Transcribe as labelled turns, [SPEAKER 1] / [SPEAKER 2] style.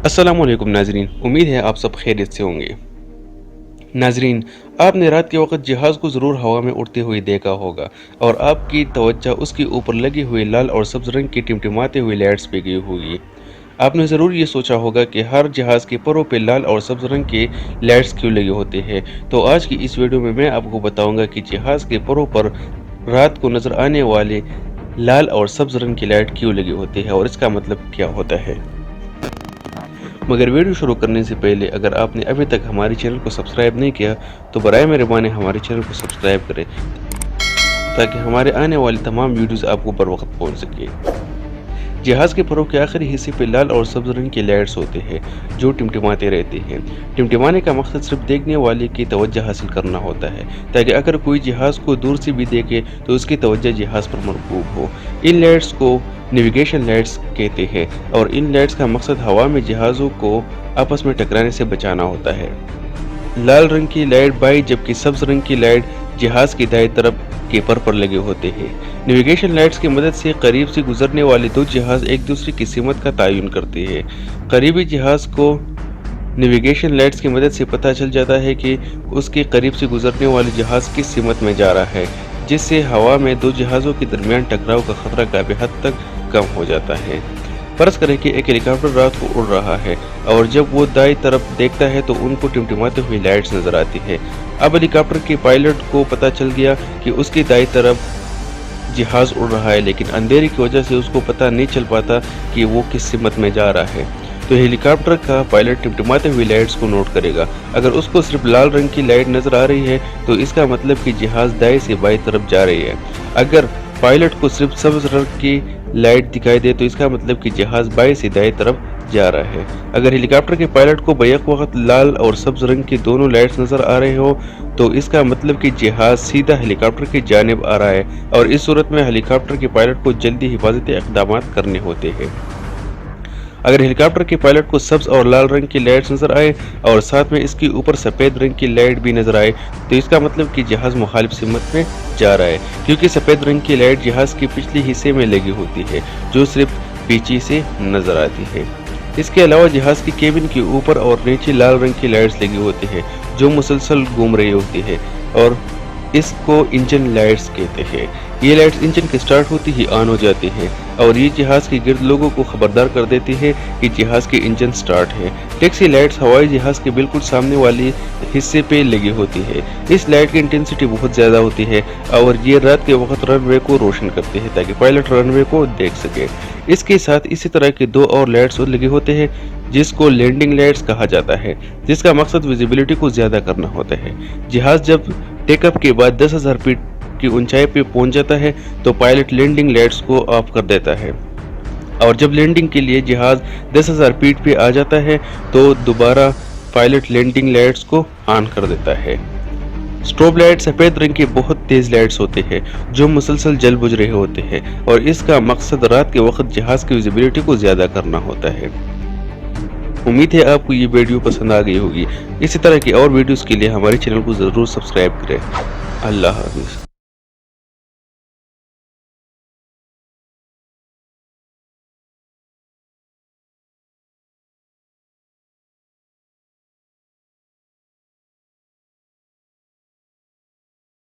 [SPEAKER 1] अस्सलामुअलैकुम नाजरीन, उम्मीद है आप सब खैरियत से होंगे। नाजरीन, आपने रात के वक्त जहाज़ को ज़रूर हवा में उड़ते हुए देखा होगा और आपकी तवज्जो उसके ऊपर लगी हुई लाल और सब्ज़ रंग की टिमटिमाते हुए लाइट्स पे गई होगी। आपने ज़रूर ये सोचा होगा कि हर जहाज़ के परों पे लाल और सब्ज़ रंग के लाइट्स क्यों लगे होते हैं। तो आज की इस वीडियो में मैं आपको बताऊंगा कि जहाज़ के परों पर रात को नज़र आने वाले लाल और सब्ज़ रंग की लाइट क्यों लगी होती है और इसका मतलब क्या होता है। मगर वीडियो शुरू करने से पहले अगर आपने अभी तक हमारे चैनल को सब्सक्राइब नहीं किया तो बराए मेहरबानी हमारे चैनल को सब्सक्राइब करें ताकि हमारे आने वाली तमाम वीडियोस आपको बर वक्त पहुंच सके। जहाज़ के परों के आखिरी हिस्से पे लाल और सब्ज़ रंग के लाइट्स होते हैं जो टिमटिमाते रहते हैं। टिमटिमाने का मकसद सिर्फ देखने वाले की तवज्जो हासिल करना होता है ताकि अगर कोई जहाज़ को दूर से भी देखे तो उसकी तवज्जो जहाज़ पर मरकूब हो। इन लाइट्स को नेविगेशन लाइट्स कहते हैं और इन लाइट्स का मकसद हवा में जहाज़ों को आपस में टकराने से बचाना होता है। लाल रंग की लाइट बाई जबकि सब्ज़ रंग की लाइट जहाज़ की दाएं तरफ के पर लगे होते हैं। नेविगेशन लाइट्स की मदद से करीब से गुजरने वाले दो जहाज़ एक दूसरे की सिमत का तयन करते हैं। करीबी जहाज़ को नेविगेशन लाइट्स की मदद से पता चल जाता है कि उसके करीब से गुजरने वाले जहाज़ किस सिमत में जा रहा है, जिससे हवा में दो जहाज़ों के दरमियान टकराव का खतरा काफी हद तक कम हो जाता है। फर्ज करें कि एक हेलीकॉप्टर रात को उड़ रहा है और जब वो दाईं तरफ देखता है तो उनको टिमटिमाते हुई लाइट्स नजर आती है। अब हेलीकॉप्टर के पायलट को पता चल गया कि उसकी दाईं तरफ जहाज उड़ रहा है, लेकिन अंधेरे की वजह से उसको पता नहीं चल पाता कि वो किस सिमत में जा रहा है। तो हेलीकॉप्टर का पायलट टिमटिमाते हुई लाइट्स को नोट करेगा। अगर उसको सिर्फ लाल रंग की लाइट नजर आ रही है तो इसका मतलब कि जहाज दाएं से बाएं तरफ जा रही है। अगर पायलट को सिर्फ सब्ज रंग की लाइट दिखाई दे तो इसका मतलब कि जहाज बाएं से दाएं तरफ जा रहा है। अगर हेलीकॉप्टर के पायलट को बैक वक्त लाल और सब्ज रंग की दोनों लाइट्स नजर आ रहे हो तो इसका मतलब कि जहाज सीधा हेलीकॉप्टर की जानिब आ रहा है और इस सूरत में हेलीकॉप्टर के पायलट को जल्दी हिफाजती इक़दाम करने होते हैं। अगर हेलीकॉप्टर के पायलट को सब्ज और लाल रंग की लाइट्स नजर आए और साथ में इसके ऊपर सफेद रंग की लाइट भी नजर आए तो इसका मतलब कि जहाज मुखालिफ सिमत में जा रहा है, क्योंकि सफेद रंग की लाइट जहाज के पिछले हिस्से में लगी होती है जो सिर्फ पीछे से नजर आती है। इसके अलावा जहाज की केबिन के ऊपर और नीचे लाल रंग की लाइट्स लगी होती है जो मुसलसल घूम रही होती है और इसको इंजन लाइट्स कहते हैं। ये लाइट्स इंजन के स्टार्ट होती ही ऑन हो जाती हैं और ये जहाज के गिर्द लोगों को खबरदार कर देती है कि जहाज के इंजन स्टार्ट है। टैक्सी लाइट्स हवाई जहाज के बिल्कुल सामने वाले हिस्से पे लगी होती है। इस लाइट की इंटेंसिटी बहुत ज्यादा होती है और ये रात के वक्त रनवे को रोशन करते हैं ताकि पायलट रनवे को देख सके। इसके साथ इसी तरह के दो और लाइट्स लगे होते हैं जिसको लैंडिंग लाइट्स कहा जाता है, जिसका मकसद विजिबिलिटी को ज्यादा करना होता है। जहाज जब टेकअप के बाद 10,000 फीट की ऊंचाई पे पहुंच जाता है तो पायलट लैंडिंग लाइट्स को ऑफ कर देता है और जब लैंडिंग के लिए जहाज 10,000 फीट पे आ जाता है तो दोबारा पायलट लैंडिंग लाइट्स को ऑन कर देता है। स्ट्रोब लाइट सफेद रंग के बहुत तेज लाइट्स होते हैं जो मुसलसल जल बुझ रहे होते हैं और इसका मकसद रात के वक्त जहाज की विजिबिलिटी को ज्यादा करना होता है। उम्मीद है आपको ये वीडियो पसंद आ गई होगी। इसी तरह की और वीडियोस के लिए हमारे चैनल को जरूर सब्सक्राइब करें। अल्लाह हाफिज़।